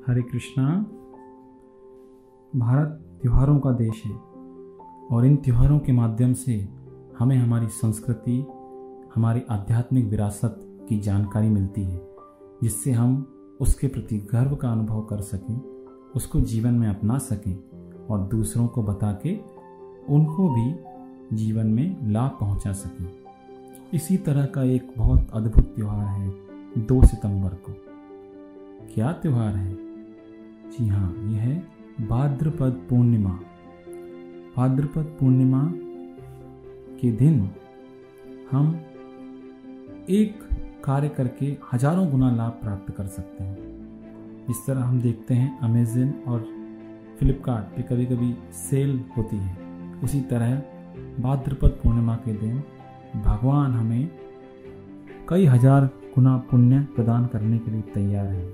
हरे कृष्णा। भारत त्योहारों का देश है और इन त्योहारों के माध्यम से हमें हमारी संस्कृति, हमारी आध्यात्मिक विरासत की जानकारी मिलती है, जिससे हम उसके प्रति गर्व का अनुभव कर सकें, उसको जीवन में अपना सकें और दूसरों को बता के उनको भी जीवन में लाभ पहुंचा सकें। इसी तरह का एक बहुत अद्भुत त्योहार है 2 सितंबर को। क्या त्योहार है? जी हाँ, यह है भाद्रपद पूर्णिमा। भाद्रपद पूर्णिमा के दिन हम एक कार्य करके हजारों गुना लाभ प्राप्त कर सकते हैं। इस तरह हम देखते हैं अमेज़न और फ्लिपकार्ट पे कभी कभी सेल होती है, उसी तरह भाद्रपद पूर्णिमा के दिन भगवान हमें कई हजार गुना पुण्य प्रदान करने के लिए तैयार है।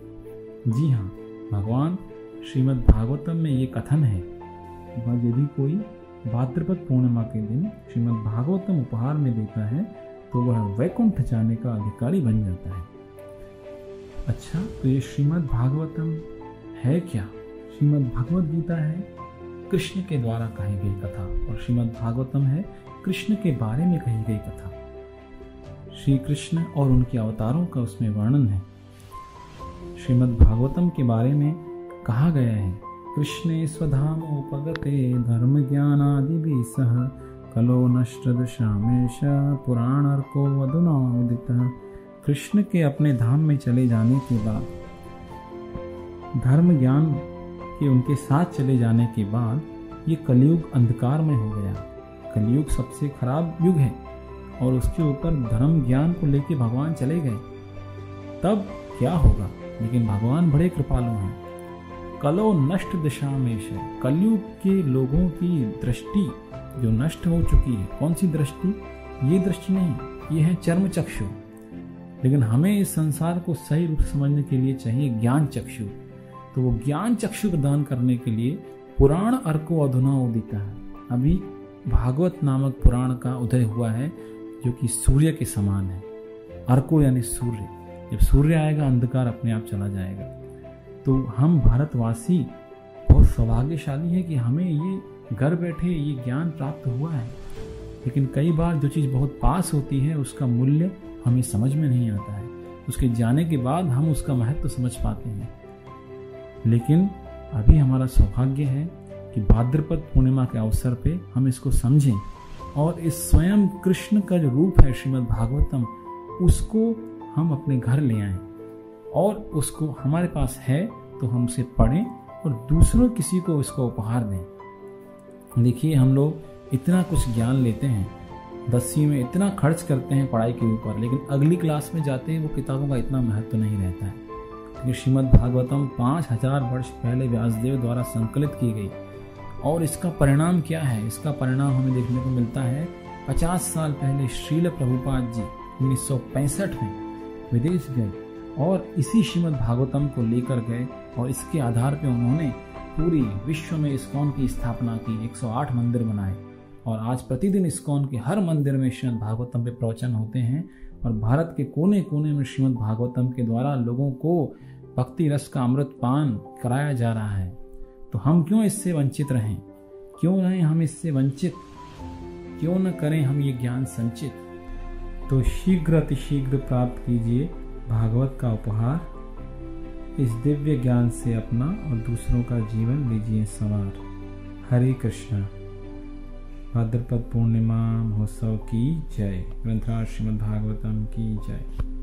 जी हाँ, भगवान श्रीमद् भागवतम में ये कथन है, यदि कोई भाद्रपद पूर्णिमा के दिन श्रीमद् भागवतम उपहार में देता है तो वह वैकुंठ जाने का अधिकारी बन जाता है। अच्छा, तो ये श्रीमद् भागवतम है क्या? श्रीमद् भगवद गीता है कृष्ण के द्वारा कही गई कथा और श्रीमद् भागवतम है कृष्ण के बारे में कही गई कथा। श्री कृष्ण और उनके अवतारों का उसमें वर्णन है। श्रीमद् भागवतम के बारे में कहा गया है, कृष्णे स्वधाम उपगते धर्म ज्ञान आदि भी सह कलो नष्ट दशामेश पुराण अर्को अधुना उदित। कृष्ण के अपने धाम में चले जाने के बाद, धर्म ज्ञान के उनके साथ चले जाने के बाद ये कलयुग अंधकार में हो गया। कलयुग सबसे खराब युग है और उसके ऊपर धर्म ज्ञान को लेके भगवान चले गए, तब क्या होगा? लेकिन भगवान बड़े कृपालु हैं। कलो नष्ट दशामेश, कलयुग के लोगों की दृष्टि जो नष्ट हो चुकी है। कौन सी दृष्टि? ये दृष्टि नहीं, ये है चर्म चक्षु। लेकिन हमें इस संसार को सही रूप से समझने के लिए चाहिए ज्ञान चक्षु। तो वो ज्ञान चक्षु प्रदान करने के लिए पुराण अर्को अधुना उदिता है। अभी भागवत नामक पुराण का उदय हुआ है जो कि सूर्य के समान है। अर्को यानी सूर्य। जब सूर्य आएगा अंधकार अपने आप चला जाएगा। तो हम भारतवासी बहुत सौभाग्यशाली है कि हमें ये घर बैठे ये ज्ञान प्राप्त हुआ है। लेकिन कई बार जो चीज़ बहुत पास होती है उसका मूल्य हमें समझ में नहीं आता है। उसके जाने के बाद हम उसका महत्व समझ पाते हैं। लेकिन अभी हमारा सौभाग्य है कि भाद्रपद पूर्णिमा के अवसर पे हम इसको समझें और इस स्वयं कृष्ण का जो रूप है श्रीमद् भागवतम, उसको हम अपने घर ले आएं और उसको हमारे पास है तो हम उसे पढ़ें और दूसरों किसी को इसको उपहार दें। देखिए, हम लोग इतना कुछ ज्ञान लेते हैं, 10वीं में इतना खर्च करते हैं पढ़ाई के ऊपर, लेकिन अगली क्लास में जाते हैं वो किताबों का इतना महत्व नहीं रहता है। क्योंकि श्रीमद् भागवतम 5000 वर्ष पहले व्यासदेव द्वारा संकलित की गई और इसका परिणाम क्या है? इसका परिणाम हमें देखने को मिलता है 50 साल पहले श्रील प्रभुपाद जी 1965 में विदेश गए और इसी श्रीमद् भागवतम को लेकर गए और इसके आधार पर उन्होंने पूरी विश्व में इस्कॉन की स्थापना की। 108 मंदिर बनाए और आज प्रतिदिन इस्कॉन के हर मंदिर में श्रीमद् भागवतम पे प्रवचन होते हैं और भारत के कोने कोने में श्रीमद् भागवतम के द्वारा लोगों को भक्ति रस का अमृत पान कराया जा रहा है। तो हम क्यों इससे वंचित रहें? क्यों रहें हम इससे वंचित? क्यों न करें हम ये ज्ञान संचित? तो शीघ्र अतिशीघ्र प्राप्त कीजिए भागवत का उपहार। इस दिव्य ज्ञान से अपना और दूसरों का जीवन लीजिए संवार। हरे कृष्णा। भाद्रपद पूर्णिमा महोत्सव की जय। ग्रंथराज श्रीमद् भागवतम की जय।